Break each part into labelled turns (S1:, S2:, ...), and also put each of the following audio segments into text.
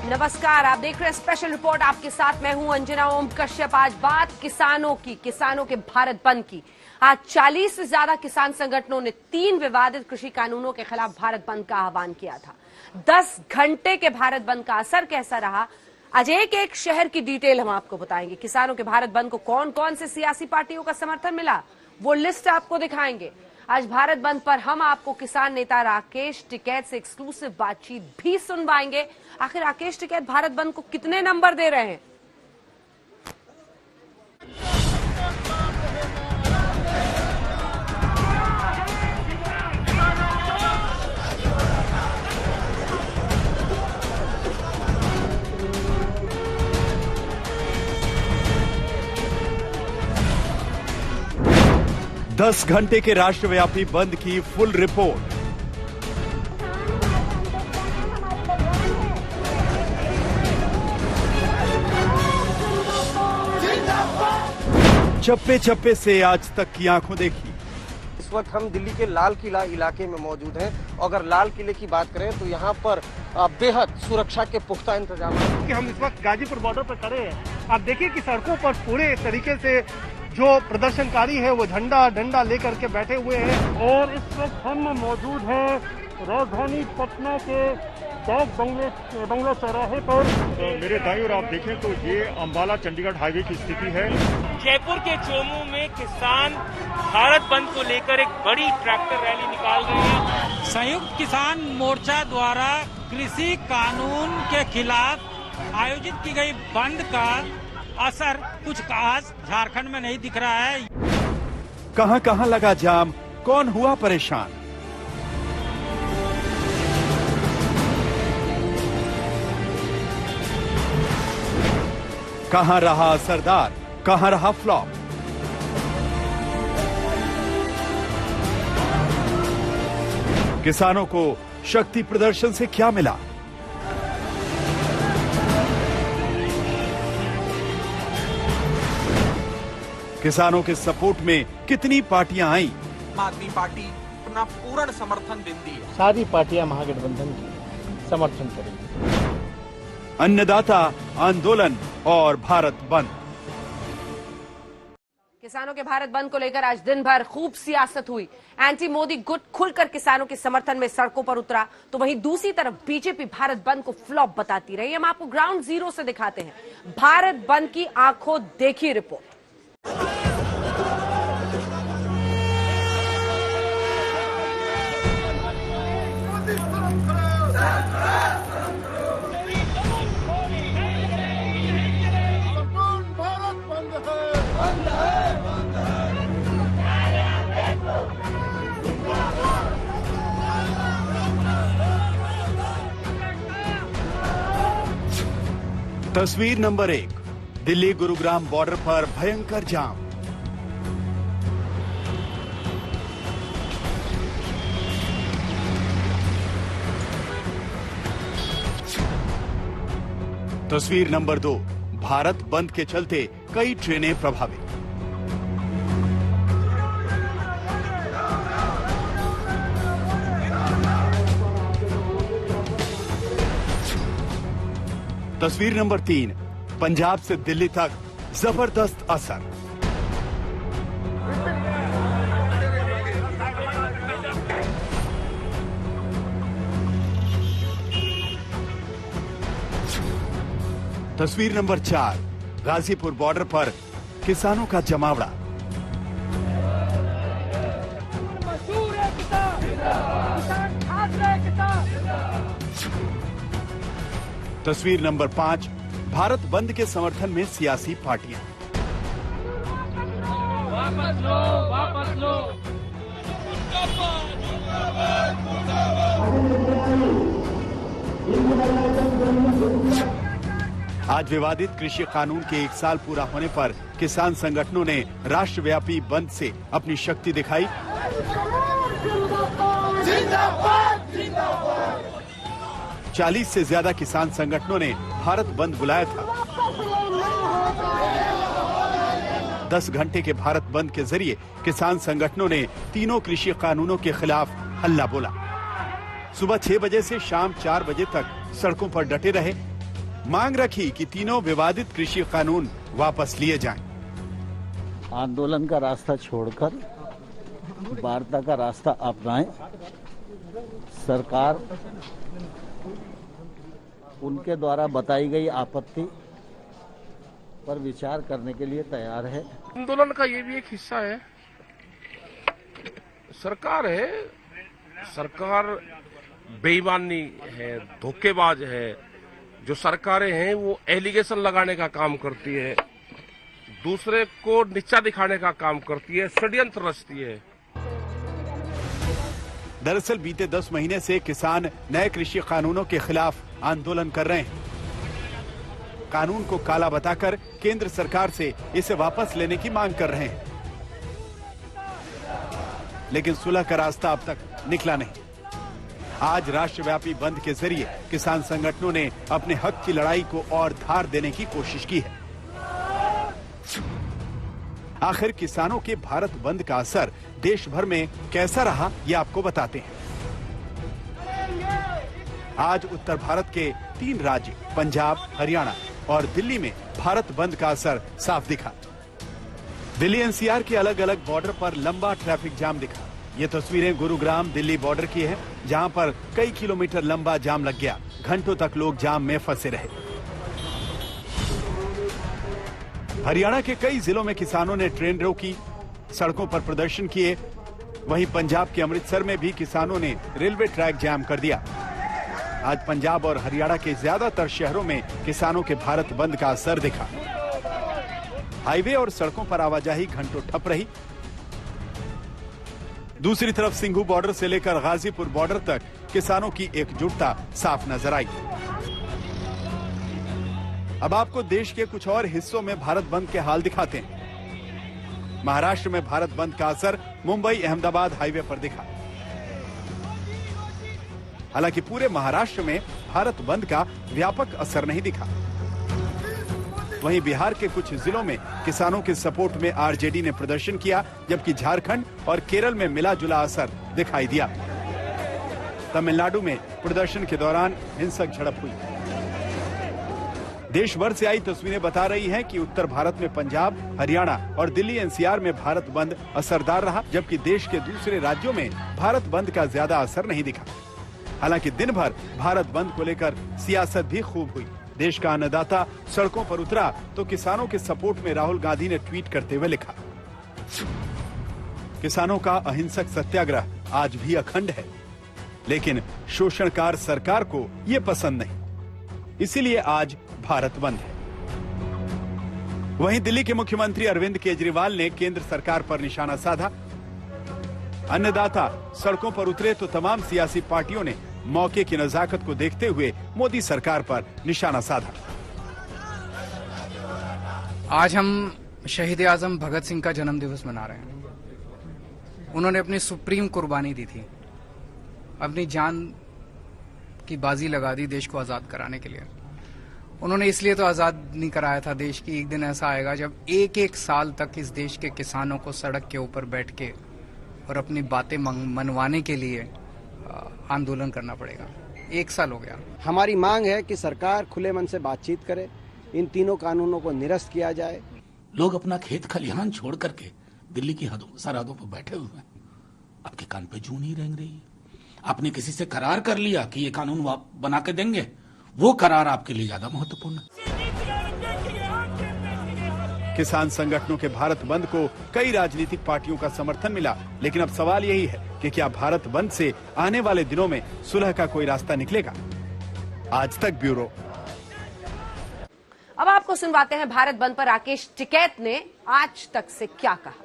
S1: नमस्कार, आप देख रहे हैं स्पेशल रिपोर्ट। आपके साथ मैं हूं अंजना ओम कश्यप। आज बात किसानों की, किसानों के भारत बंद की। आज 40 से ज्यादा किसान संगठनों ने 3 विवादित कृषि कानूनों के खिलाफ भारत बंद का आह्वान किया था। 10 घंटे के भारत बंद का असर कैसा रहा, आज एक एक शहर की डिटेल हम आपको बताएंगे। किसानों के भारत बंद को कौन कौन से सियासी पार्टियों का समर्थन मिला, वो लिस्ट आपको दिखाएंगे। आज भारत बंद पर हम आपको किसान नेता राकेश टिकैत से एक्सक्लूसिव बातचीत भी सुनवाएंगे। आखिर राकेश टिकैत भारत बंद को कितने नंबर दे रहे हैं?
S2: दस घंटे के राष्ट्रव्यापी बंद की फुल रिपोर्ट। चप्पे चप्पे से आज तक की आंखों देखी।
S3: इस वक्त हम दिल्ली के लाल किला इलाके में मौजूद हैं। अगर लाल किले की बात करें तो यहाँ पर बेहद सुरक्षा के पुख्ता इंतजाम है।
S4: कि हम इस वक्त गाजीपुर बॉर्डर पर खड़े हैं। आप देखिए कि सड़कों पर पूरे तरीके से जो प्रदर्शनकारी है वो झंडा डंडा लेकर के बैठे हुए हैं। और इस वक्त हम मौजूद हैं राजधानी पटना के डाक बंगला चौराहे पर।
S5: मेरे दाईं ओर आप देखें तो ये अंबाला चंडीगढ़ हाईवे की स्थिति है।
S6: जयपुर के चोमू में किसान भारत बंद को लेकर एक बड़ी ट्रैक्टर रैली निकाल रहे हैं।
S7: संयुक्त किसान मोर्चा द्वारा कृषि कानून के खिलाफ आयोजित की गई बंद का असर कुछ खास झारखंड में नहीं दिख रहा है।
S2: कहां कहां लगा जाम, कौन हुआ परेशान? कहां रहा असरदार, कहां रहा फ्लॉप? किसानों को शक्ति प्रदर्शन से क्या मिला? किसानों के सपोर्ट में कितनी पार्टियां आई?
S8: आम आदमी पार्टी अपना पूर्ण समर्थन देती है।
S4: सारी पार्टियां महागठबंधन की समर्थन करेंगी।
S2: अन्नदाता आंदोलन और भारत बंद।
S1: किसानों के भारत बंद को लेकर आज दिन भर खूब सियासत हुई। एंटी मोदी गुट खुलकर किसानों के समर्थन में सड़कों पर उतरा, तो वहीं दूसरी तरफ बीजेपी भारत बंद को फ्लॉप बताती रही। हम आपको ग्राउंड जीरो से दिखाते हैं भारत बंद की आंखों देखी रिपोर्ट।
S2: तस्वीर नंबर 1, दिल्ली गुरुग्राम बॉर्डर पर भयंकर जाम। तस्वीर नंबर 2, भारत बंद के चलते कई ट्रेनें प्रभावित। तस्वीर नंबर 3, पंजाब से दिल्ली तक जबरदस्त असर। तस्वीर नंबर 4, गाजीपुर बॉर्डर पर किसानों का जमावड़ा। तस्वीर नंबर 5, भारत बंद के समर्थन में सियासी पार्टियां।
S6: वापस लो, वापस लो।
S2: आज विवादित कृषि कानून के 1 साल पूरा होने पर किसान संगठनों ने राष्ट्रव्यापी बंद से अपनी शक्ति दिखाई। 40 से ज्यादा किसान संगठनों ने भारत बंद बुलाया था। 10 घंटे के भारत बंद के जरिए किसान संगठनों ने तीनों कृषि कानूनों के खिलाफ हल्ला बोला। सुबह 6 बजे से शाम 4 बजे तक सड़कों पर डटे रहे। मांग रखी कि तीनों विवादित कृषि कानून वापस लिए जाएं।
S9: आंदोलन का रास्ता छोड़कर वार्ता का रास्ता अपनाएं। सरकार उनके द्वारा बताई गई आपत्ति पर विचार करने के लिए तैयार है।
S10: आंदोलन का ये भी एक हिस्सा है। सरकार है, सरकार बेईमानी है, धोखेबाज है। जो सरकारें हैं वो एलिगेशन लगाने का काम करती है, दूसरे को नीचा दिखाने का काम करती है, षड्यंत्र रचती है।
S2: दरअसल बीते 10 महीने से किसान नए कृषि कानूनों के खिलाफ आंदोलन कर रहे हैं। कानून को काला बताकर केंद्र सरकार से इसे वापस लेने की मांग कर रहे हैं, लेकिन सुलह का रास्ता अब तक निकला नहीं। आज राष्ट्रव्यापी बंद के जरिए किसान संगठनों ने अपने हक की लड़ाई को और धार देने की कोशिश की है। आखिर किसानों के भारत बंद का असर देश भर में कैसा रहा, ये आपको बताते हैं। आज उत्तर भारत के 3 राज्य पंजाब, हरियाणा और दिल्ली में भारत बंद का असर साफ दिखा। दिल्ली एनसीआर के अलग अलग बॉर्डर पर लंबा ट्रैफिक जाम दिखा। ये तस्वीरें गुरुग्राम दिल्ली बॉर्डर की है, जहां पर कई किलोमीटर लंबा जाम लग गया। घंटों तक लोग जाम में फंसे रहे। हरियाणा के कई जिलों में किसानों ने ट्रेन रोकी, सड़कों पर प्रदर्शन किए। वहीं पंजाब के अमृतसर में भी किसानों ने रेलवे ट्रैक जाम कर दिया। आज पंजाब और हरियाणा के ज्यादातर शहरों में किसानों के भारत बंद का असर दिखा। हाईवे और सड़कों पर आवाजाही घंटों ठप रही। दूसरी तरफ सिंघू बॉर्डर से लेकर गाजीपुर बॉर्डर तक किसानों की एकजुटता साफ नजर आई। अब आपको देश के कुछ और हिस्सों में भारत बंद के हाल दिखाते हैं। महाराष्ट्र में भारत बंद का असर मुंबई अहमदाबाद हाईवे पर दिखा। हालांकि पूरे महाराष्ट्र में भारत बंद का व्यापक असर नहीं दिखा। वहीं बिहार के कुछ जिलों में किसानों के सपोर्ट में आरजेडी ने प्रदर्शन किया, जबकि झारखंड और केरल में मिला जुला असर दिखाई दिया। तमिलनाडु में प्रदर्शन के दौरान हिंसक झड़प हुई। देश भर से आई तस्वीरें बता रही हैं कि उत्तर भारत में पंजाब, हरियाणा और दिल्ली एनसीआर में भारत बंद असरदार रहा, जबकि देश के दूसरे राज्यों में भारत बंद का ज्यादा असर नहीं दिखा। हालांकि दिन भर भारत बंद को लेकर सियासत भी खूब हुई। देश का अन्नदाता सड़कों पर उतरा तो किसानों के सपोर्ट में राहुल गांधी ने ट्वीट करते हुए लिखा, किसानों का अहिंसक सत्याग्रह आज भी अखंड है, लेकिन शोषणकार सरकार को ये पसंद नहीं, इसीलिए आज भारत बंद है। वहीं दिल्ली के मुख्यमंत्री अरविंद केजरीवाल ने केंद्र सरकार पर निशाना साधा। अन्नदाता सड़कों पर उतरे तो तमाम सियासी पार्टियों ने मौके की नजाकत को देखते हुए मोदी सरकार पर निशाना साधा।
S11: आज हम शहीद आजम भगत सिंह का जन्म दिवस मना रहे हैं। उन्होंने अपनी सुप्रीम कुर्बानी दी थी, अपनी जान की बाजी लगा दी देश को आजाद कराने के लिए। उन्होंने इसलिए तो आजाद नहीं कराया था देश की, एक दिन ऐसा आएगा जब एक एक साल तक इस देश के किसानों को सड़क के ऊपर बैठ के और अपनी बातें मनवाने के लिए आंदोलन करना पड़ेगा। 1 साल हो गया।
S12: हमारी मांग है कि सरकार खुले मन से बातचीत करे, इन तीनों कानूनों को निरस्त किया जाए।
S13: लोग अपना खेत खलिहान छोड़ करके दिल्ली की सरहदों पर बैठे हुए हैं, आपके कान पे जूं नहीं रेंग रही। आपने किसी से करार कर लिया कि ये कानून बना के देंगे, वो करार आपके लिए ज्यादा महत्वपूर्ण है।
S2: किसान संगठनों के भारत बंद को कई राजनीतिक पार्टियों का समर्थन मिला, लेकिन अब सवाल यही है कि क्या भारत बंद से आने वाले दिनों में सुलह का कोई रास्ता निकलेगा। आज तक ब्यूरो।
S1: अब आपको सुनवाते हैं भारत बंद पर राकेश टिकैत ने आज तक से क्या कहा।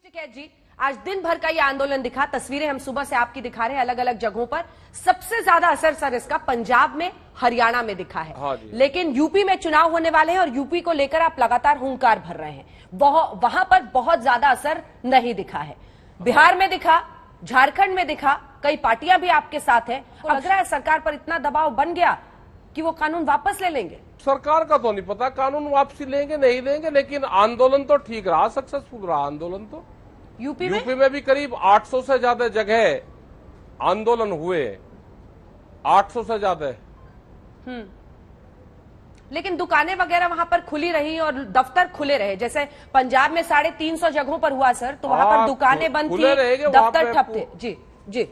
S1: टिकैत जी, आज दिन भर का ये आंदोलन दिखा। तस्वीरें हम सुबह से आपकी दिखा रहे हैं अलग अलग जगहों पर। सबसे ज्यादा असर सर इसका पंजाब में, हरियाणा में दिखा है।
S10: हाँ जी।
S1: लेकिन यूपी में चुनाव होने वाले हैं और यूपी को लेकर आप लगातार हुंकार भर रहे हैं। वहां पर बहुत ज्यादा असर नहीं दिखा है। बिहार में दिखा, झारखंड में दिखा, कई पार्टियां भी आपके साथ हैं। लग रहा है सरकार पर इतना दबाव बन गया कि वो कानून वापस ले लेंगे।
S10: सरकार का तो नहीं पता कानून वापसी लेंगे नहीं लेंगे, लेकिन आंदोलन तो ठीक रहा, सक्सेसफुल रहा आंदोलन। तो यूपी में भी करीब 800 से ज्यादा जगह आंदोलन हुए, 800 से ज्यादा।
S1: लेकिन दुकानें वगैरह वहां पर खुली रही और दफ्तर खुले रहे। जैसे पंजाब में 350 जगहों पर हुआ सर, तो वहां पर दुकानें बंद थी, दफ्तर ठप थे। जी जी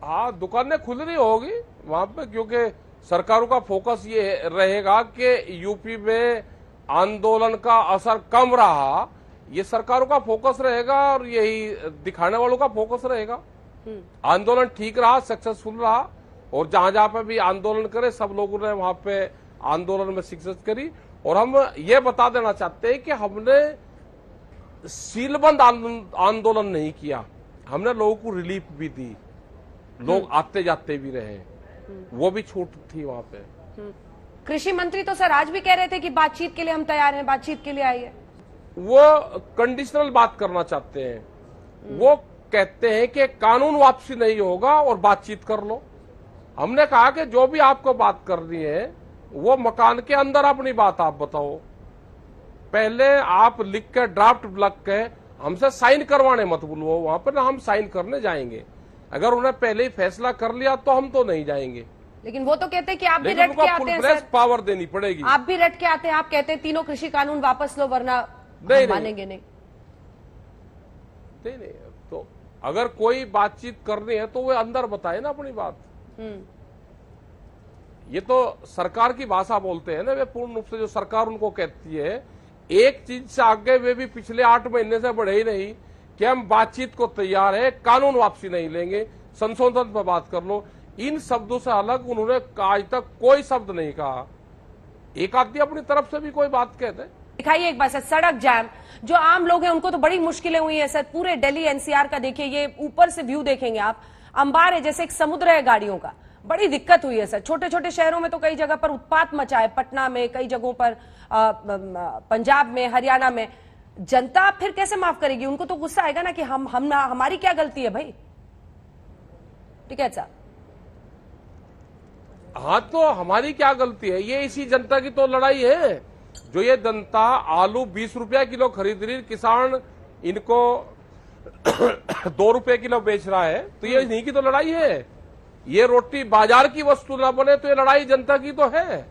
S10: हाँ, दुकानें खुल रही होगी वहां पे, क्योंकि सरकारों का फोकस ये रहेगा कि यूपी में आंदोलन का असर कम रहा, ये सरकारों का फोकस रहेगा और यही दिखाने वालों का फोकस रहेगा। आंदोलन ठीक रहा, सक्सेसफुल रहा, और जहां जहां पे भी आंदोलन करे सब लोगों ने वहां पे आंदोलन में सक्सेस करी। और हम ये बता देना चाहते हैं कि हमने सीलबंद आंदोलन नहीं किया, हमने लोगों को रिलीफ भी दी, लोग आते जाते भी रहे, वो भी छूट थी वहां पे।
S1: कृषि मंत्री तो सर आज भी कह रहे थे कि बातचीत के लिए हम तैयार हैं, बातचीत के लिए आइए।
S10: वो कंडीशनल बात करना चाहते हैं, वो कहते हैं कि कानून वापसी नहीं होगा और बातचीत कर लो। हमने कहा कि जो भी आपको बात करनी है वो मकान के अंदर अपनी बात आप बताओ, पहले आप लिख के ड्राफ्ट लग के हमसे साइन करवाने मत बोलो, वहां पर ना हम साइन करने जाएंगे। अगर उन्हें पहले ही फैसला कर लिया तो हम तो नहीं जाएंगे।
S1: लेकिन वो तो कहते हैं कि आप भी रट के आते हैं सर,
S10: पावर देनी पड़ेगी।
S1: आप भी रट के आते हैं, आप कहते हैं तीनों कृषि कानून वापस लो वरना मानेंगे नहीं।
S10: तो अगर कोई बातचीत करनी है तो वो अंदर बताए ना अपनी बात। ये तो सरकार की भाषा बोलते हैं ना, वे पूर्ण रूप से जो सरकार उनको कहती है, एक चीज से आगे वे भी पिछले 8 महीने से बढ़े ही नहीं कि हम बातचीत को तैयार है, कानून वापसी नहीं लेंगे, संशोधन पर बात कर लो। इन शब्दों से अलग उन्होंने आज तक कोई शब्द नहीं कहा। एक आदमी अपनी तरफ से भी कोई बात कहते।
S1: दिखाइए एक बार सर, सड़क जाम, जो आम लोग हैं उनको तो बड़ी मुश्किलें हुई है सर। पूरे दिल्ली एनसीआर का देखिए, ये ऊपर से व्यू देखेंगे आप, अंबार है जैसे एक समुद्र है गाड़ियों का, बड़ी दिक्कत हुई है सर। छोटे छोटे शहरों में तो कई जगह पर उत्पात मचा है, पटना में, कई जगहों पर पंजाब में, हरियाणा में। जनता फिर कैसे माफ करेगी? उनको तो गुस्सा आएगा ना कि हमारी क्या गलती है भाई। ठीक है साहब,
S10: हाँ तो हमारी क्या गलती है? ये इसी जनता की तो लड़ाई है। जो ये जनता आलू 20 रुपया किलो खरीद रही, किसान इनको 2 रुपए किलो बेच रहा है, तो ये इन्हीं की तो लड़ाई है। ये रोटी बाजार की वस्तु ना बने तो ये लड़ाई जनता की तो है।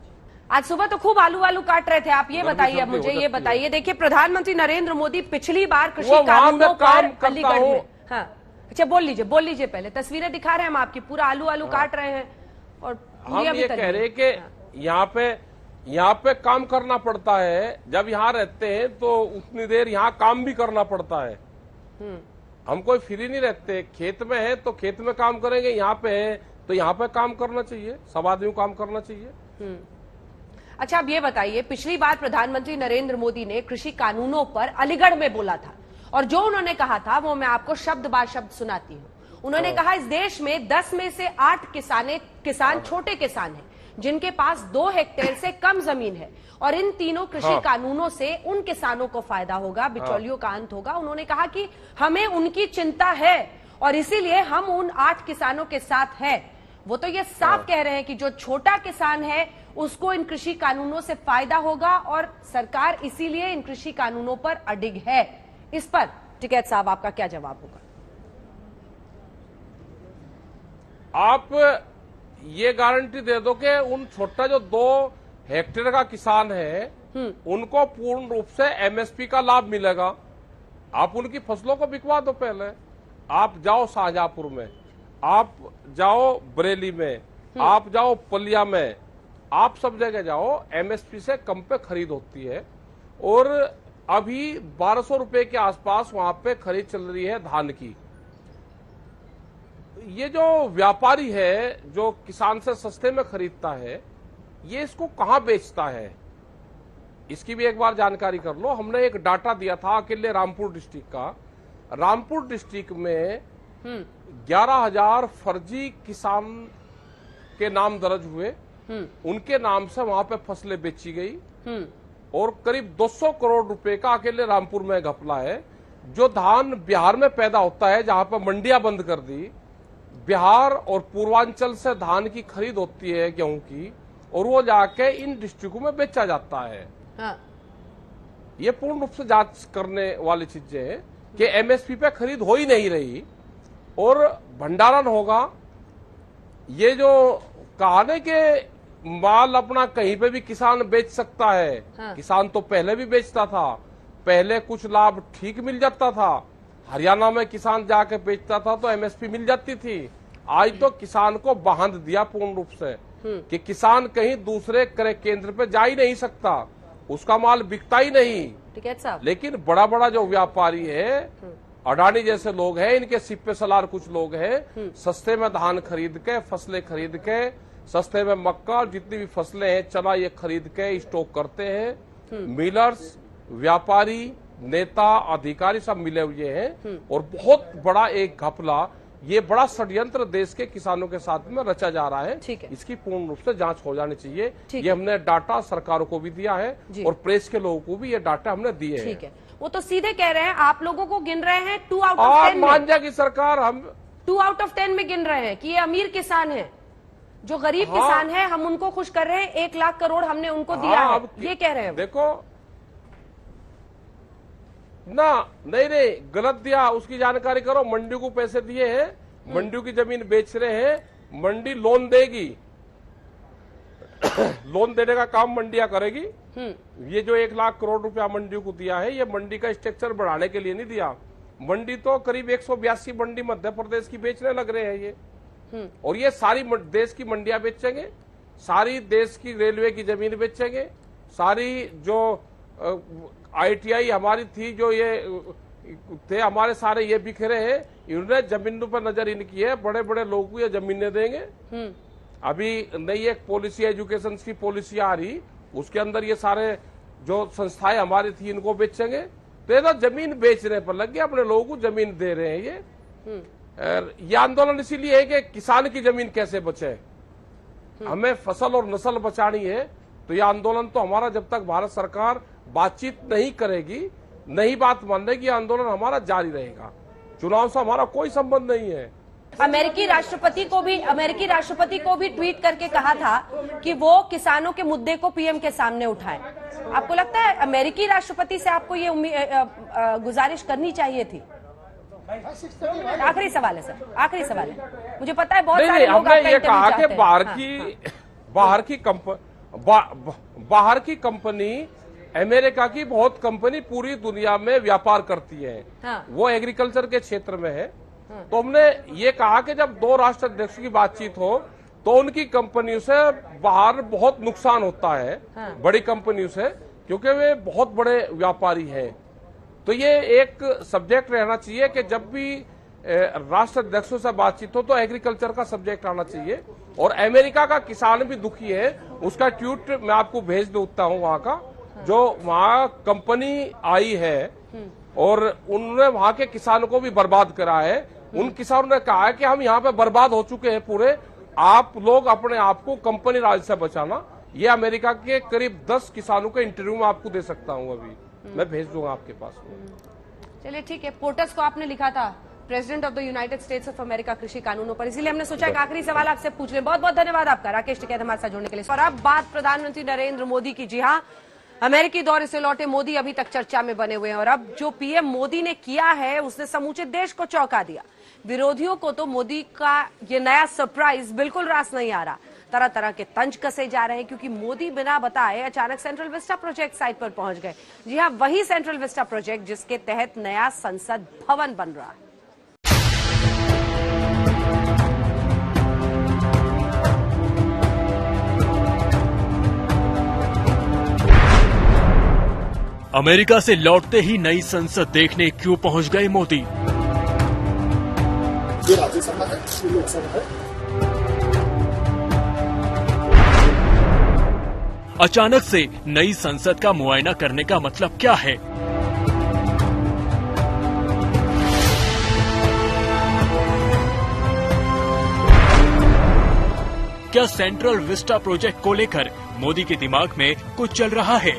S1: आज सुबह तो खूब आलू काट रहे थे आप, ये बताइए अब मुझे, ये बताइए। देखिए प्रधानमंत्री नरेंद्र मोदी पिछली बार कृषि कानूनों पर अलीगढ़ में, हाँ अच्छा बोल लीजिए पहले, तस्वीरें दिखा रहे हैं हम आपकी, पूरा आलू काट रहे हैं और
S10: हम ये कह रहे हैं कि यहाँ पे काम करना पड़ता है। जब यहाँ रहते हैं तो उतनी देर यहाँ काम भी करना पड़ता है। हम कोई फ्री नहीं रहते, खेत में है तो खेत में काम करेंगे, यहाँ पे है तो यहाँ पे काम करना चाहिए, सब आदमी को काम करना चाहिए।
S1: अच्छा अब ये बताइए, पिछली बार प्रधानमंत्री नरेंद्र मोदी ने कृषि कानूनों पर अलीगढ़ में बोला था, और जो उन्होंने कहा था वो मैं आपको शब्द बार शब्द सुनाती हूँ। उन्होंने कहा इस देश में 10 में से 8 किसान छोटे किसान हैं जिनके पास 2 हेक्टेयर से कम जमीन है, और इन तीनों कृषि कानूनों से उन किसानों को फायदा होगा, बिचौलियों का अंत होगा। उन्होंने कहा कि हमें उनकी चिंता है और इसीलिए हम उन 8 किसानों के साथ हैं। वो तो ये साफ कह रहे हैं कि जो छोटा किसान है उसको इन कृषि कानूनों से फायदा होगा और सरकार इसीलिए इन कृषि कानूनों पर अडिग है। इस पर टिकैत साहब आपका क्या जवाब होगा?
S10: आप ये गारंटी दे दो कि उन छोटा जो 2 हेक्टेयर का किसान है उनको पूर्ण रूप से एमएसपी का लाभ मिलेगा। आप उनकी फसलों को बिकवा दो। पहले आप जाओ शाहजहांपुर में, आप जाओ बरेली में, आप जाओ पलिया में, आप सब जगह जाओ, एमएसपी से कम पे खरीद होती है। और अभी 1200 रुपए के आसपास वहां पे खरीद चल रही है धान की। ये जो व्यापारी है जो किसान से सस्ते में खरीदता है, ये इसको कहां बेचता है, इसकी भी एक बार जानकारी कर लो। हमने एक डाटा दिया था अकेले रामपुर डिस्ट्रिक्ट का। रामपुर डिस्ट्रिक्ट में 11,000 फर्जी किसान के नाम दर्ज हुए, उनके नाम से वहां पे फसलें बेची गई और करीब 200 करोड़ रुपए का अकेले रामपुर में घपला है। जो धान बिहार में पैदा होता है, जहां पर मंडियां बंद कर दी, बिहार और पूर्वांचल से धान की खरीद होती है गेहूं की, और वो जाके इन डिस्ट्रिक्टों में बेचा जाता है। हाँ। ये पूर्ण रूप से जांच करने वाली चीजें हैं कि एमएसपी पे खरीद हो ही नहीं रही और भंडारण होगा। ये जो कहने के माल अपना कहीं पे भी किसान बेच सकता है।
S1: हाँ।
S10: किसान तो पहले भी बेचता था, पहले कुछ लाभ ठीक मिल जाता था। हरियाणा में किसान जाके बेचता था तो एमएसपी मिल जाती थी। आज तो किसान को बांध दिया पूर्ण रूप से कि किसान कहीं दूसरे क्रय केंद्र पे जा ही नहीं सकता, उसका माल बिकता ही नहीं।
S1: ठीक है साहब।
S10: लेकिन बड़ा बड़ा जो व्यापारी है, अडानी जैसे लोग हैं, इनके सिप्पे सलार कुछ लोग हैं, सस्ते में धान खरीद के, फसलें खरीद के, सस्ते में मक्का और जितनी भी फसलें हैं चना, ये खरीद के स्टॉक करते हैं। मिलर्स, व्यापारी, नेता, अधिकारी सब मिले हुए हैं और बहुत बड़ा एक घपला, ये बड़ा षड्यंत्र देश के किसानों के साथ में रचा जा रहा है। इसकी पूर्ण रूप से जांच हो जानी चाहिए। ये हमने डाटा सरकारों को भी दिया है और प्रेस के लोगों को भी ये डाटा हमने दिए हैं।
S1: ठीक है, वो तो सीधे कह रहे हैं, आप लोगों को गिन रहे हैं 2 आउट ऑफ 10
S10: मान जाएगी सरकार, हम
S1: 2 आउट ऑफ 10 में गिन रहे हैं कि ये अमीर किसान है, जो गरीब किसान है हम उनको खुश कर रहे हैं, 1 लाख करोड़ हमने उनको दिया है, ये कह रहे हैं।
S10: देखो ना, नहीं गलत दिया, उसकी जानकारी करो। मंडी को पैसे दिए हैं, मंडी की जमीन बेच रहे हैं, मंडी लोन देगी, लोन देने का काम मंडियां करेगी। ये जो 1 लाख करोड़ रुपया मंडी को दिया है, ये मंडी का स्ट्रक्चर बढ़ाने के लिए नहीं दिया। मंडी तो करीब 182 मंडी मध्य प्रदेश की बेचने लग रहे हैं ये, और ये सारी देश की मंडियां बेचेंगे, सारी देश की रेलवे की जमीन बेचेंगे, सारी जो ITI हमारी थी, जो ये थे हमारे सारे ये बिखरे हैं, इन्होंने जमीनों पर नजर इनकी है, बड़े बड़े लोगों को ये जमीनें देंगे। अभी नई एक पॉलिसी, एजुकेशन की पॉलिसी आ रही, उसके अंदर ये सारे जो संस्थाएं हमारी थी इनको बेचेंगे। तो ये तो जमीन बेचने पर लग गए, अपने लोगों को जमीन दे रहे हैं। ये आंदोलन इसीलिए है कि किसान की जमीन कैसे बचे, हमें फसल और नस्ल बचानी है। तो ये आंदोलन तो हमारा, जब तक भारत सरकार बातचीत नहीं करेगी, नहीं बात मानेगी, आंदोलन हमारा जारी रहेगा। चुनाव से हमारा कोई संबंध नहीं है।
S1: अमेरिकी राष्ट्रपति को भी ट्वीट करके कहा था कि वो किसानों के मुद्दे को पीएम के सामने उठाएं। आपको लगता है अमेरिकी राष्ट्रपति से आपको ये गुजारिश करनी चाहिए थी? आखिरी सवाल है सर, आखिरी सवाल है। मुझे पता है बहुत सारे लोग
S10: हमने ये कहा कि बाहर की कंपनी, अमेरिका की बहुत कंपनी पूरी दुनिया में व्यापार करती है। वो एग्रीकल्चर के क्षेत्र में है। तो हमने ये कहा कि जब 2 राष्ट्राध्यक्षों की बातचीत हो तो उनकी कंपनियों से बाहर बहुत नुकसान होता है, बड़ी कंपनियों से, क्योंकि वे बहुत बड़े व्यापारी हैं। तो ये एक सब्जेक्ट रहना चाहिए कि जब भी राष्ट्राध्यक्षों से बातचीत हो तो एग्रीकल्चर का सब्जेक्ट आना चाहिए। और अमेरिका का किसान भी दुखी है, उसका ट्वीट मैं आपको भेज देता हूँ, वहां का जो वहां कंपनी आई है और उन्होंने वहां के किसानों को भी बर्बाद करा है। उन किसानों ने कहा है कि हम यहाँ पे बर्बाद हो चुके हैं पूरे, आप लोग अपने आप को कंपनी राज से बचाना। ये अमेरिका के करीब 10 किसानों का इंटरव्यू मैं आपको दे सकता हूँ, अभी मैं भेज दूंगा आपके पास।
S1: चलिए ठीक है, पोर्टस को आपने लिखा था president of the United states of America कृषि कानूनों पर, इसीलिए हमने सोचा एक आखिरी सवाल आपसे पूछ लें। बहुत बहुत धन्यवाद आपका राकेश टिकैत हमारे साथ जुड़ने के लिए। और अब बात प्रधानमंत्री नरेंद्र मोदी की। जी हाँ, अमेरिकी दौरे से लौटे मोदी अभी तक चर्चा में बने हुए हैं और अब जो पीएम मोदी ने किया है उसने समूचे देश को चौंका दिया। विरोधियों को तो मोदी का ये नया सरप्राइज बिल्कुल रास नहीं आ रहा। तरह तरह के तंज कसे जा रहे हैं क्योंकि मोदी बिना बताए अचानक सेंट्रल विस्टा प्रोजेक्ट साइट पर पहुंच गए। जी हाँ, वही सेंट्रल विस्टा प्रोजेक्ट जिसके तहत नया संसद भवन बन रहा है।
S14: अमेरिका से लौटते ही नई संसद देखने क्यों पहुंच गए मोदी?
S15: ये राज्यसभा है, ये लोकसभा है।
S14: अचानक से नई संसद का मुआयना करने का मतलब क्या है? क्या सेंट्रल विस्टा प्रोजेक्ट को लेकर मोदी के दिमाग में कुछ चल रहा है?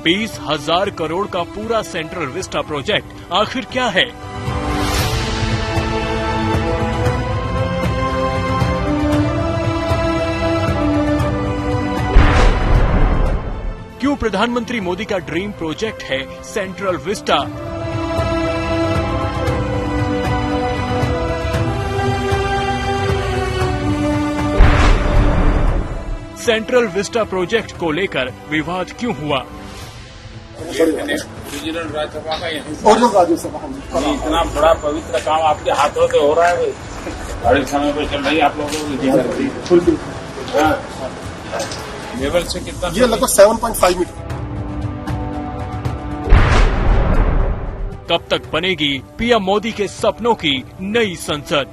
S14: 20,000 करोड़ का पूरा सेंट्रल विस्टा प्रोजेक्ट आखिर क्या है? क्यों क्यों प्रधानमंत्री मोदी का ड्रीम प्रोजेक्ट है central Vista? Central Vista project को लेकर विवाद क्यों हुआ?
S15: राज्यसभा का
S16: इतना बड़ा पवित्र काम आपके हाथों से हो रहा है, बड़े समय पे चल रही है आप लोगों की लेवल से कितना?
S15: ये लगभग 7.5 मीटर।
S14: कब तक बनेगी पीएम मोदी के सपनों की नई संसद?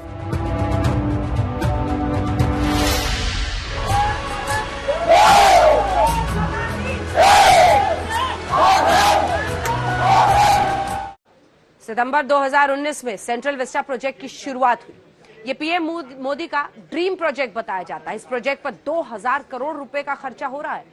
S1: सितंबर 2019 में सेंट्रल विस्टा प्रोजेक्ट की शुरुआत हुई। ये पीएम मोदी का ड्रीम प्रोजेक्ट बताया जाता है। इस प्रोजेक्ट पर 2000 करोड़ रुपए का खर्चा हो रहा है।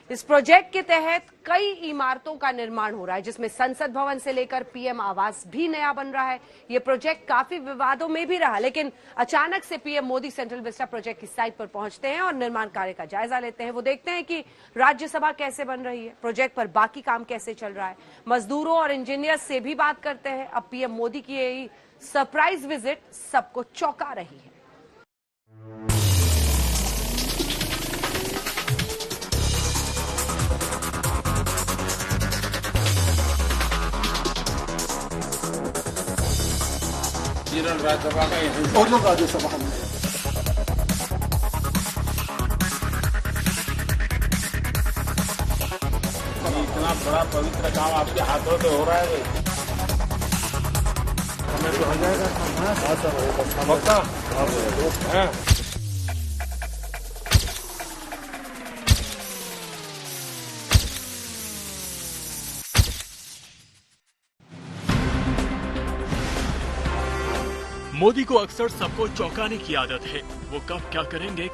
S1: इस प्रोजेक्ट के तहत कई इमारतों का निर्माण हो रहा है, जिसमें संसद भवन से लेकर पीएम आवास भी नया बन रहा है। ये प्रोजेक्ट काफी विवादों में भी रहा, लेकिन अचानक से PM Modi central Vista project की साइट पर पहुंचते हैं और निर्माण कार्य का जायजा लेते हैं। वो देखते हैं कि राज्यसभा कैसे बन रही है, प्रोजेक्ट पर बाकी काम कैसे चल रहा है, मजदूरों और इंजीनियर से भी बात करते हैं। अब पीएम मोदी की यही सरप्राइज विजिट सबको चौंका रही है।
S16: राज्यसभा का
S15: राज्यसभा
S16: इतना बड़ा पवित्र काम आपके हाथों से हो रहा है, हमें तो हो जाएगा।
S14: मोदी को अक्सर सबको चौंकाने की आदत है। वो कब क्या करेंगे,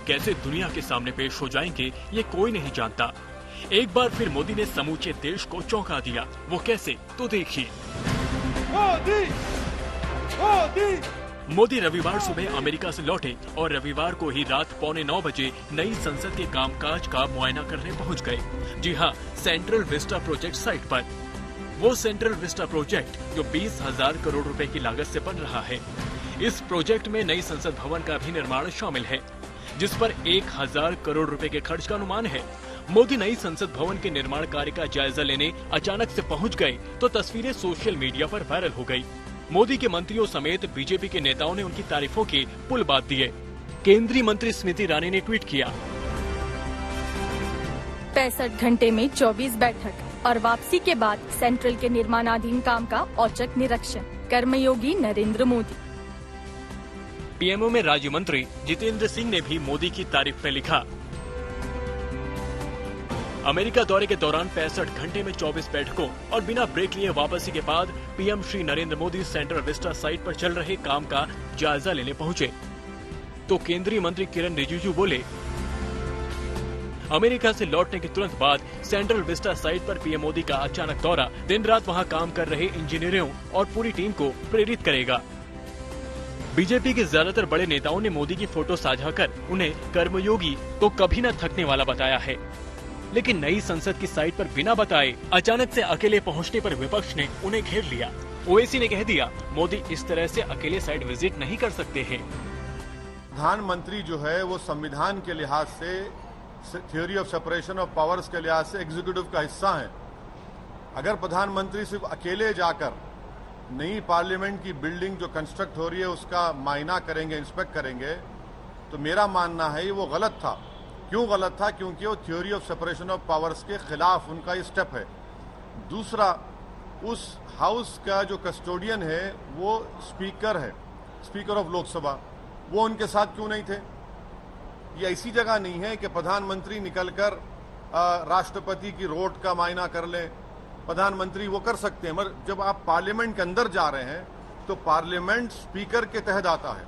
S14: कैसे दुनिया के सामने पेश हो जाएंगे, ये कोई नहीं जानता। एक बार फिर मोदी ने समूचे देश को चौंका दिया। वो कैसे, तो देखिए। मोदी रविवार सुबह अमेरिका से लौटे और रविवार को ही रात 8:45 बजे नई संसद के कामकाज का मुआयना करने पहुंच गए। जी हाँ, सेंट्रल विस्टा प्रोजेक्ट साइट पर। वो सेंट्रल विस्टा प्रोजेक्ट जो 20,000 करोड़ रुपए की लागत से बन रहा है। इस प्रोजेक्ट में नई संसद भवन का भी निर्माण शामिल है, जिस पर 1000 करोड़ रुपए के खर्च का अनुमान है। मोदी नई संसद भवन के निर्माण कार्य का जायजा लेने अचानक से पहुंच गए तो तस्वीरें सोशल मीडिया पर वायरल हो गई। मोदी के मंत्रियों समेत बीजेपी के नेताओं ने उनकी तारीफों के पुल बांध दिए। केंद्रीय मंत्री स्मृति ईरानी ने ट्वीट किया,
S17: 65 घंटे में 24 बैठक और वापसी के बाद सेंट्रल के निर्माणाधीन काम का औचक निरीक्षण, कर्मयोगी नरेंद्र मोदी।
S14: पीएमओ में राज्य मंत्री जितेंद्र सिंह ने भी मोदी की तारीफ में लिखा, अमेरिका दौरे के दौरान 65 घंटे में 24 बैठकों और बिना ब्रेक लिए वापसी के बाद PM Shri Narendra Modi central Vista site पर चल रहे काम का जायजा लेने पहुंचे तो केंद्रीय मंत्री किरण रिजिजू बोले, अमेरिका से लौटने के तुरंत बाद सेंट्रल विस्टा साइट पर पीएम मोदी का अचानक दौरा दिन रात वहां काम कर रहे इंजीनियरों और पूरी टीम को प्रेरित करेगा। बीजेपी के ज्यादातर बड़े नेताओं ने मोदी की फोटो साझा कर उन्हें कर्मयोगी तो कभी न थकने वाला बताया है, लेकिन नई संसद की साइट पर बिना बताए अचानक से अकेले पहुंचने पर विपक्ष ने उन्हें घेर लिया। ओवैसी ने कह दिया, मोदी इस तरह से अकेले साइट विजिट नहीं कर सकते हैं।
S18: प्रधानमंत्री जो है वो संविधान के लिहाज से, theory of separation of powers के लिहाज से एग्जीक्यूटिव का हिस्सा है। अगर प्रधानमंत्री सिर्फ अकेले जाकर नई पार्लियामेंट की बिल्डिंग जो कंस्ट्रक्ट हो रही है उसका मायना करेंगे, इंस्पेक्ट करेंगे, तो मेरा मानना है वो गलत था। क्यों गलत था? क्योंकि वो theory of separation of powers के खिलाफ उनका ये स्टेप है। दूसरा, उस हाउस का जो कस्टोडियन है वो स्पीकर है, स्पीकर ऑफ लोकसभा, वो उनके साथ क्यों नहीं थे? ये ऐसी जगह नहीं है कि प्रधानमंत्री निकलकर राष्ट्रपति की रोड का मायना कर लें। प्रधानमंत्री वो कर सकते हैं, मगर जब आप पार्लियामेंट के अंदर जा रहे हैं तो पार्लियामेंट स्पीकर के तहत आता है,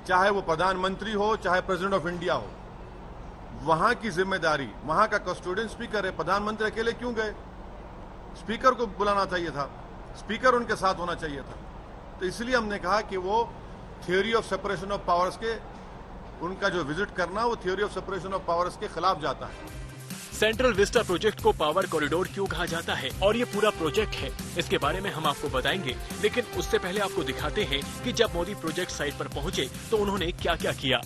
S18: चाहे वो प्रधानमंत्री हो चाहे प्रेसिडेंट ऑफ इंडिया हो। वहां की जिम्मेदारी, वहां का कस्टोडियन स्पीकर है। प्रधानमंत्री अकेले क्यों गए? स्पीकर को बुलाना चाहिए था, स्पीकर उनके साथ होना चाहिए था। तो इसलिए हमने कहा कि वो theory of separation of powers के, उनका जो विजिट करना वो theory of separation of powers के खिलाफ जाता है।
S14: सेंट्रल विस्टा प्रोजेक्ट को पावर कॉरिडोर क्यों कहा जाता है और ये पूरा प्रोजेक्ट है, इसके बारे में हम आपको बताएंगे। लेकिन उससे पहले आपको दिखाते हैं कि जब मोदी प्रोजेक्ट साइट पर पहुंचे तो उन्होंने क्या क्या किया।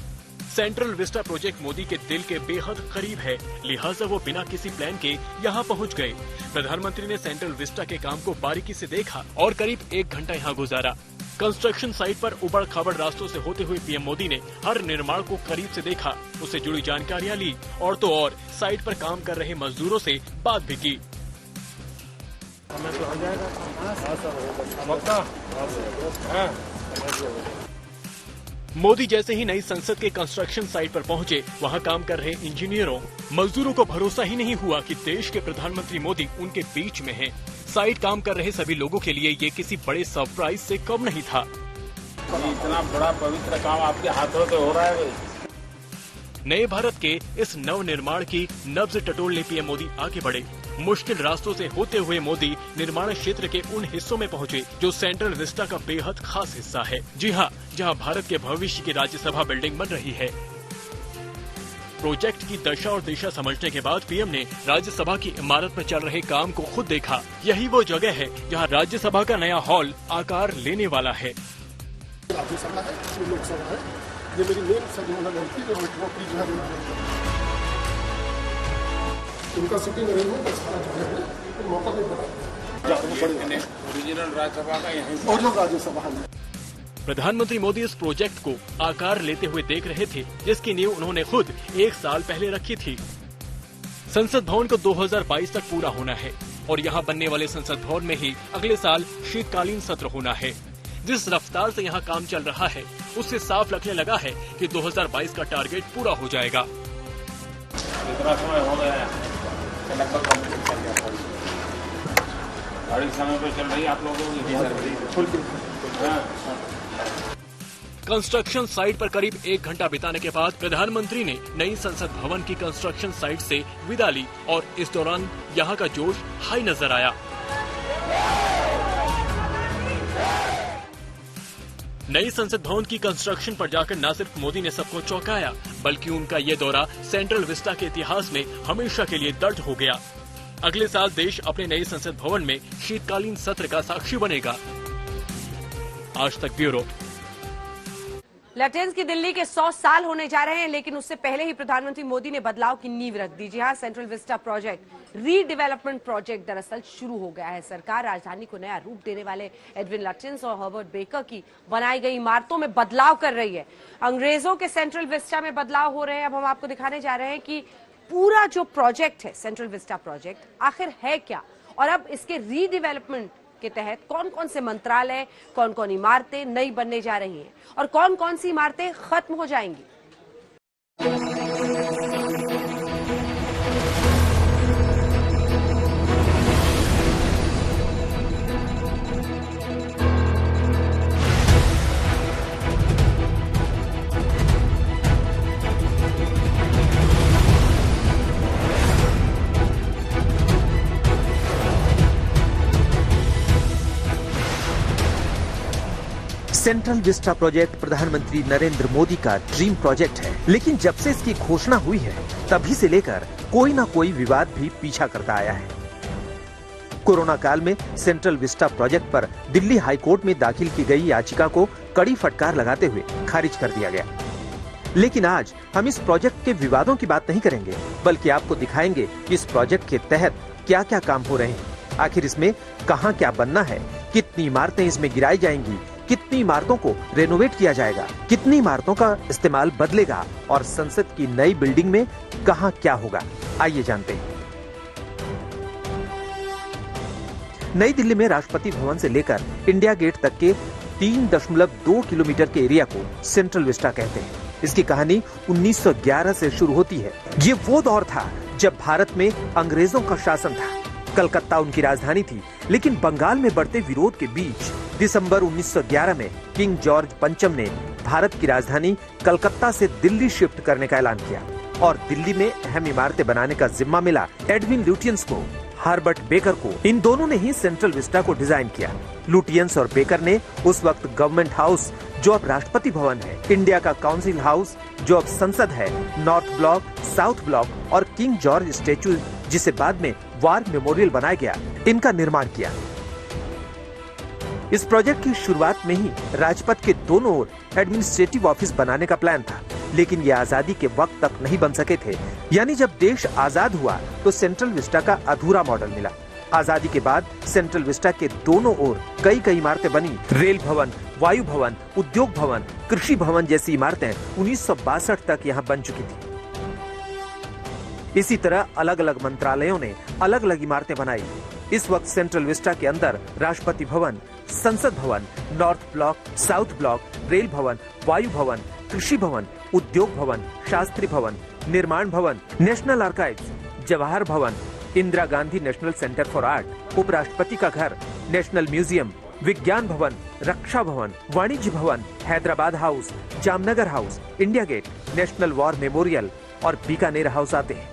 S14: सेंट्रल विस्टा प्रोजेक्ट मोदी के दिल के बेहद करीब है, लिहाजा वो बिना किसी प्लान के यहाँ पहुँच गए। प्रधानमंत्री ने सेंट्रल विस्टा के काम को बारीकी से देखा और करीब 1 घंटा यहाँ गुजारा। कंस्ट्रक्शन साइट पर उबड़ खाबड़ रास्तों से होते हुए पीएम मोदी ने हर निर्माण को करीब से देखा, उससे जुड़ी जानकारियाँ ली और तो और साइट पर काम कर रहे मजदूरों से बात भी की। मोदी जैसे ही नई संसद के कंस्ट्रक्शन साइट पर पहुंचे, वहां काम कर रहे इंजीनियरों, मजदूरों को भरोसा ही नहीं हुआ कि देश के प्रधानमंत्री मोदी उनके बीच में हैं। साइट काम कर रहे सभी लोगों के लिए ये किसी बड़े सरप्राइज से कम नहीं था।
S16: इतना बड़ा पवित्र काम आपके हाथों से हो रहा है।
S14: नए भारत के इस नव निर्माण की नब्ज टटोलने पीएम मोदी आगे बढ़े। मुश्किल रास्तों से होते हुए मोदी निर्माण क्षेत्र के उन हिस्सों में पहुंचे जो सेंट्रल विस्टा का बेहद खास हिस्सा है। जी हाँ, जहां भारत के भविष्य की राज्यसभा बिल्डिंग बन रही है। प्रोजेक्ट की दशा और दिशा समझने के बाद पीएम ने राज्यसभा की इमारत में चल रहे काम को खुद देखा। यही वो जगह है जहां राज्यसभा का नया हॉल आकार लेने वाला है।
S15: राज्यसभा है, ये लोकसभा है, ये मेरी मेन सदन लड़की जो है उनका सिटिंग अरेंजमेंट सारा जगह है, तो मौका नहीं पड़ा।
S16: ओरिजिनल राज्यसभा का यहीं
S15: और लोग राज्यसभा में।
S14: प्रधानमंत्री मोदी इस प्रोजेक्ट को आकार लेते हुए देख रहे थे, जिसकी नींव उन्होंने खुद 1 साल पहले रखी थी। संसद भवन को 2022 तक पूरा होना है और यहाँ बनने वाले संसद भवन में ही अगले साल शीतकालीन सत्र होना है। जिस रफ्तार से यहाँ काम चल रहा है, उससे साफ लगने लगा है कि 2022 का टारगेट पूरा हो जाएगा।
S16: इतना समय हो गया है, लगभग गाड़ी समय पे चल रही है आप लोगों की।
S14: कंस्ट्रक्शन साइट पर करीब 1 घंटा बिताने के बाद प्रधानमंत्री ने नई संसद भवन की कंस्ट्रक्शन साइट से विदा ली और इस दौरान यहाँ का जोश हाई नजर आया। नई संसद भवन की कंस्ट्रक्शन पर जाकर न सिर्फ मोदी ने सबको चौंकाया, बल्कि उनका ये दौरा सेंट्रल विस्टा के इतिहास में हमेशा के लिए दर्ज हो गया। अगले साल देश अपने नए संसद भवन में शीतकालीन सत्र का साक्षी बनेगा। आज तक ब्यूरो।
S1: लैटिन्स की दिल्ली के 100 साल होने जा रहे हैं, लेकिन उससे पहले ही प्रधानमंत्री मोदी ने बदलाव की नींव रख दी। जी हाँ, central Vista project redevelopment project दरअसल शुरू हो गया है। सरकार राजधानी को नया रूप देने वाले एडविन लटिन्स और हर्बर्ट बेकर की बनाई गई इमारतों में बदलाव कर रही है। अंग्रेजों के सेंट्रल विस्टा में बदलाव हो रहे हैं। अब हम आपको दिखाने जा रहे हैं कि पूरा जो प्रोजेक्ट है सेंट्रल विस्टा प्रोजेक्ट आखिर है क्या, और अब इसके रीडेवलपमेंट के तहत कौन कौन से मंत्रालय, कौन कौन इमारतें नई बनने जा रही हैं और कौन कौन सी इमारतें खत्म हो जाएंगी।
S19: सेंट्रल विस्टा प्रोजेक्ट प्रधानमंत्री नरेंद्र मोदी का ड्रीम प्रोजेक्ट है, लेकिन जब से इसकी घोषणा हुई है तभी से लेकर कोई ना कोई विवाद भी पीछा करता आया है। कोरोना काल में सेंट्रल विस्टा प्रोजेक्ट पर दिल्ली हाई कोर्ट में दाखिल की गई याचिका को कड़ी फटकार लगाते हुए खारिज कर दिया गया। लेकिन आज हम इस प्रोजेक्ट के विवादों की बात नहीं करेंगे, बल्कि आपको दिखाएंगे कि इस प्रोजेक्ट के तहत क्या क्या काम हो रहे हैं, आखिर इसमें कहां क्या बनना है, कितनी इमारतें इसमें गिराई जाएंगी, कितनी इमारतों को रेनोवेट किया जाएगा, कितनी इमारतों का इस्तेमाल बदलेगा और संसद की नई बिल्डिंग में कहां क्या होगा। आइए जानते हैं। नई दिल्ली में राष्ट्रपति भवन से लेकर इंडिया गेट तक के 3.2 किलोमीटर के एरिया को सेंट्रल विस्टा कहते हैं। इसकी कहानी 1911 से शुरू होती है। ये वो दौर था जब भारत में अंग्रेजों का शासन था। कलकत्ता उनकी राजधानी थी, लेकिन बंगाल में बढ़ते विरोध के बीच दिसंबर 1911 में किंग जॉर्ज पंचम ने भारत की राजधानी कलकत्ता से दिल्ली शिफ्ट करने का ऐलान किया और दिल्ली में अहम इमारतें बनाने का जिम्मा मिला एडविन लुटियंस को। हार्बर्ट बेकर को। इन दोनों ने ही सेंट्रल विस्टा को डिजाइन किया। लुटियंस और बेकर ने उस वक्त गवर्नमेंट हाउस, जो अब राष्ट्रपति भवन है, इंडिया का काउंसिल हाउस, जो अब संसद है, नॉर्थ ब्लॉक, साउथ ब्लॉक और किंग जॉर्ज स्टैचू, जिसे बाद में वार मेमोरियल बनाया गया, इनका निर्माण किया। इस प्रोजेक्ट की शुरुआत में ही राजपथ के दोनों ओर एडमिनिस्ट्रेटिव ऑफिस बनाने का प्लान था, लेकिन ये आजादी के वक्त तक नहीं बन सके थे। यानी जब देश आजाद हुआ तो सेंट्रल विस्टा का अधूरा मॉडल मिला। आजादी के बाद सेंट्रल विस्टा के दोनों ओर कई इमारतें बनी। रेल भवन, वायु भवन, उद्योग भवन, कृषि भवन जैसी इमारतें 1962 तक यहाँ बन चुकी थी। इसी तरह अलग अलग मंत्रालयों ने अलग अलग इमारतें बनाई। इस वक्त सेंट्रल विस्टा के अंदर राष्ट्रपति भवन, संसद भवन, north block, south block, rail Bhavan, Vayu भवन, कृषि भवन, उद्योग भवन, शास्त्री भवन, निर्माण भवन, नेशनल आर्काइव्स, जवाहर भवन, Indira Gandhi national centre for art, उपराष्ट्रपति का घर, नेशनल म्यूजियम, विज्ञान भवन, रक्षा Bhavan, Vanijya Bhavan, Hyderabad House, Jamnagar House, India Gate, National War Memorial और बीकानेर हाउस आते हैं।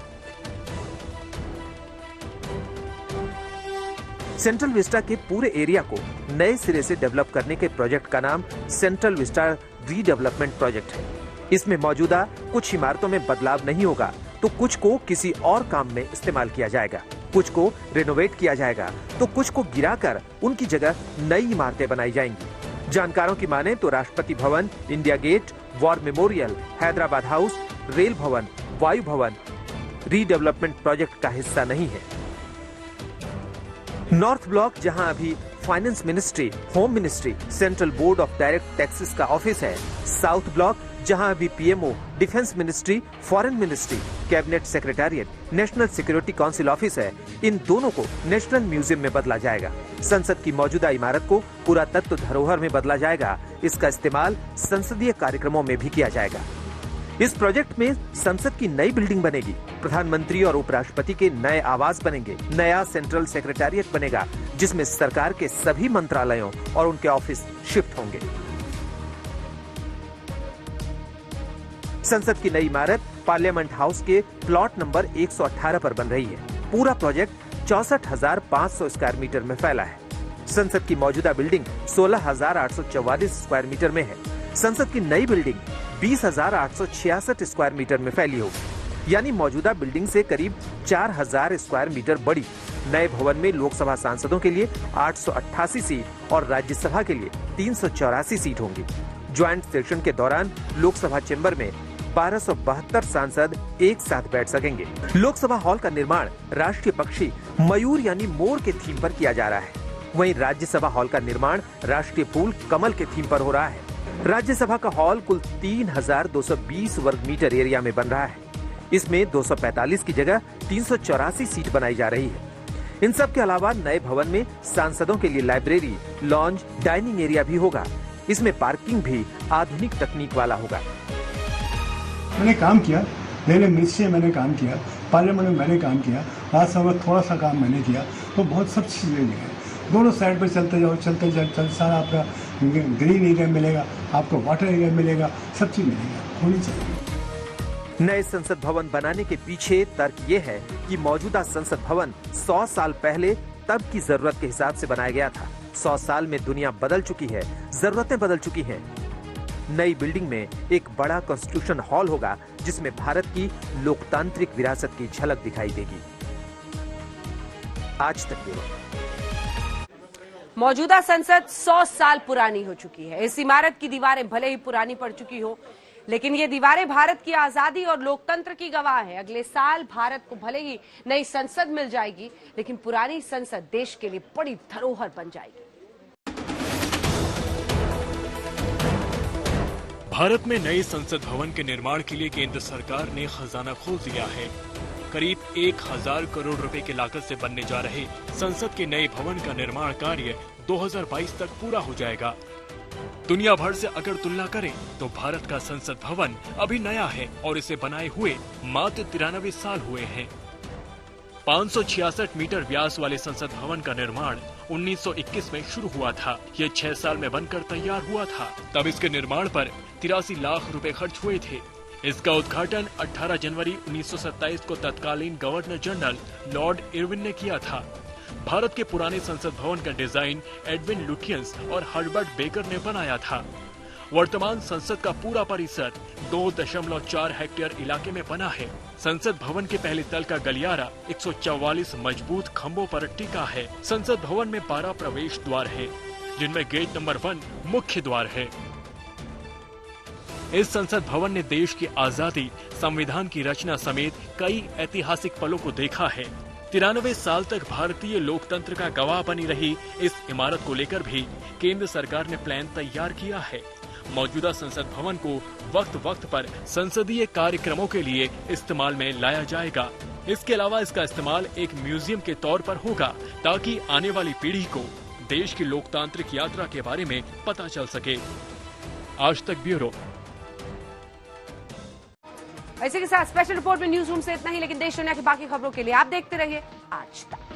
S19: सेंट्रल विस्टा के पूरे एरिया को नए सिरे से डेवलप करने के प्रोजेक्ट का नाम सेंट्रल विस्टा रीडेवलपमेंट प्रोजेक्ट है। इसमें मौजूदा कुछ इमारतों में बदलाव नहीं होगा, तो कुछ को किसी और काम में इस्तेमाल किया जाएगा, कुछ को रेनोवेट किया जाएगा, तो कुछ को गिराकर उनकी जगह नई इमारतें बनाई जाएंगी। जानकारों की माने तो Rashtrapati Bhavan, India Gate, War Memorial, Hyderabad House, Rail Bhavan, Vayu भवन रीडेवलपमेंट प्रोजेक्ट का हिस्सा नहीं है। नॉर्थ ब्लॉक, जहां अभी finance ministry, home ministry, central board of direct taxes का ऑफिस है। साउथ ब्लॉक, जहां अभी PMO, defence ministry, foreign ministry, cabinet secretariat, national security council office है। इन दोनों को नेशनल म्यूजियम में बदला जाएगा। संसद की मौजूदा इमारत को पुरातत्व धरोहर में बदला जाएगा। इसका इस्तेमाल संसदीय कार्यक्रमों में भी किया जाएगा। इस प्रोजेक्ट में संसद की नई बिल्डिंग बनेगी, प्रधानमंत्री और उपराष्ट्रपति के नए आवास बनेंगे, नया सेंट्रल सेक्रेटेरिएट बनेगा, जिसमें सरकार के सभी मंत्रालयों और उनके ऑफिस शिफ्ट होंगे। संसद की नई इमारत पार्लियामेंट हाउस के प्लॉट नंबर 118 पर बन रही है। पूरा प्रोजेक्ट 64,500 स्क्वायर मीटर में फैला है। संसद की मौजूदा बिल्डिंग 16,844 स्क्वायर मीटर में है। संसद की नई बिल्डिंग 20,866 स्क्वायर मीटर में फैली होगी, यानी मौजूदा बिल्डिंग से करीब 4,000 स्क्वायर मीटर बड़ी। नए भवन में लोकसभा सांसदों के लिए 888 सीट और राज्यसभा के लिए 384 सीट होंगी। ज्वाइंट सेशन के दौरान लोकसभा चेंबर में 1272 सांसद एक साथ बैठ सकेंगे। लोकसभा हॉल का निर्माण राष्ट्रीय पक्षी मयूर यानी मोर के थीम पर किया जा रहा है। वहीं राज्यसभा हॉल का निर्माण राष्ट्रीय फूल कमल के थीम पर हो रहा है। राज्यसभा का हॉल कुल 3,220 वर्ग मीटर एरिया में बन रहा है। इसमें 245 की जगह 384 सीट बनाई जा रही है। इन सब के अलावा नए भवन में सांसदों के लिए लाइब्रेरी, लॉन्ज, डाइनिंग एरिया भी होगा। इसमें पार्किंग भी आधुनिक तकनीक वाला होगा।
S15: मैंने काम किया, रेलवे मिनिस्ट्री में मैंने काम किया, पार्लियामेंट में मैंने काम किया, राज्यसभा में थोड़ा सा काम मैंने किया, तो बहुत सब चीज़ें हैं। दोनों साइड पर चलते जाओ, चलते सारा आपका ग्रीन एरिया मिलेगा, आपको वाटर एरिया मिलेगा, सब चीज मिलेगा, होनी चाहिए।
S19: नए संसद भवन बनाने के पीछे तर्क ये है कि मौजूदा संसद भवन 100 साल पहले तब की जरूरत के हिसाब से बनाया गया था। 100 साल में दुनिया बदल चुकी है, जरूरतें बदल चुकी हैं। नई बिल्डिंग में एक बड़ा कॉन्स्टिट्यूशन हॉल होगा, जिसमें भारत की लोकतांत्रिक विरासत की झलक दिखाई देगी। आज तक ब्यूरो।
S1: मौजूदा संसद 100 साल पुरानी हो चुकी है। इस इमारत की दीवारें भले ही पुरानी पड़ चुकी हो, लेकिन ये दीवारें भारत की आजादी और लोकतंत्र की गवाह है। अगले साल भारत को भले ही नई संसद मिल जाएगी, लेकिन पुरानी संसद देश के लिए बड़ी धरोहर बन जाएगी।
S14: भारत में नए संसद भवन के निर्माण के लिए केंद्र सरकार ने खजाना खोल दिया है। करीब 1,000 करोड़ रुपए की लागत से बनने जा रहे संसद के नए भवन का निर्माण कार्य 2022 तक पूरा हो जाएगा। दुनिया भर से अगर तुलना करें तो भारत का संसद भवन अभी नया है और इसे बनाए हुए मात्र 93 साल हुए हैं। 566 मीटर व्यास वाले संसद भवन का निर्माण 1921 में शुरू हुआ था। ये 6 साल में बनकर तैयार हुआ था। तब इसके निर्माण पर 83 लाख रुपए खर्च हुए थे। इसका उद्घाटन 18 जनवरी 1927 को तत्कालीन गवर्नर जनरल लॉर्ड इरविन ने किया था। भारत के पुराने संसद भवन का डिजाइन एडविन लुटियंस और हर्बर्ट बेकर ने बनाया था। वर्तमान संसद का पूरा परिसर 2.4 हेक्टेयर इलाके में बना है। संसद भवन के पहले तल का गलियारा 144 मजबूत खंभों पर टिका है। संसद भवन में 12 प्रवेश द्वार है, जिनमें गेट नंबर 1 मुख्य द्वार है। इस संसद भवन ने देश की आजादी, संविधान की रचना समेत कई ऐतिहासिक पलों को देखा है। 93 साल तक भारतीय लोकतंत्र का गवाह बनी रही इस इमारत को लेकर भी केंद्र सरकार ने प्लान तैयार किया है। मौजूदा संसद भवन को वक्त वक्त पर संसदीय कार्यक्रमों के लिए इस्तेमाल में लाया जाएगा। इसके अलावा इसका इस्तेमाल एक म्यूजियम के तौर पर होगा, ताकि आने वाली पीढ़ी को देश की लोकतांत्रिक यात्रा के बारे में पता चल सके। आज तक ब्यूरो।
S1: ऐसे के साथ स्पेशल रिपोर्ट में न्यूज रूम से इतना ही, लेकिन देश दुनिया की बाकी खबरों के लिए आप देखते रहिए आज तक।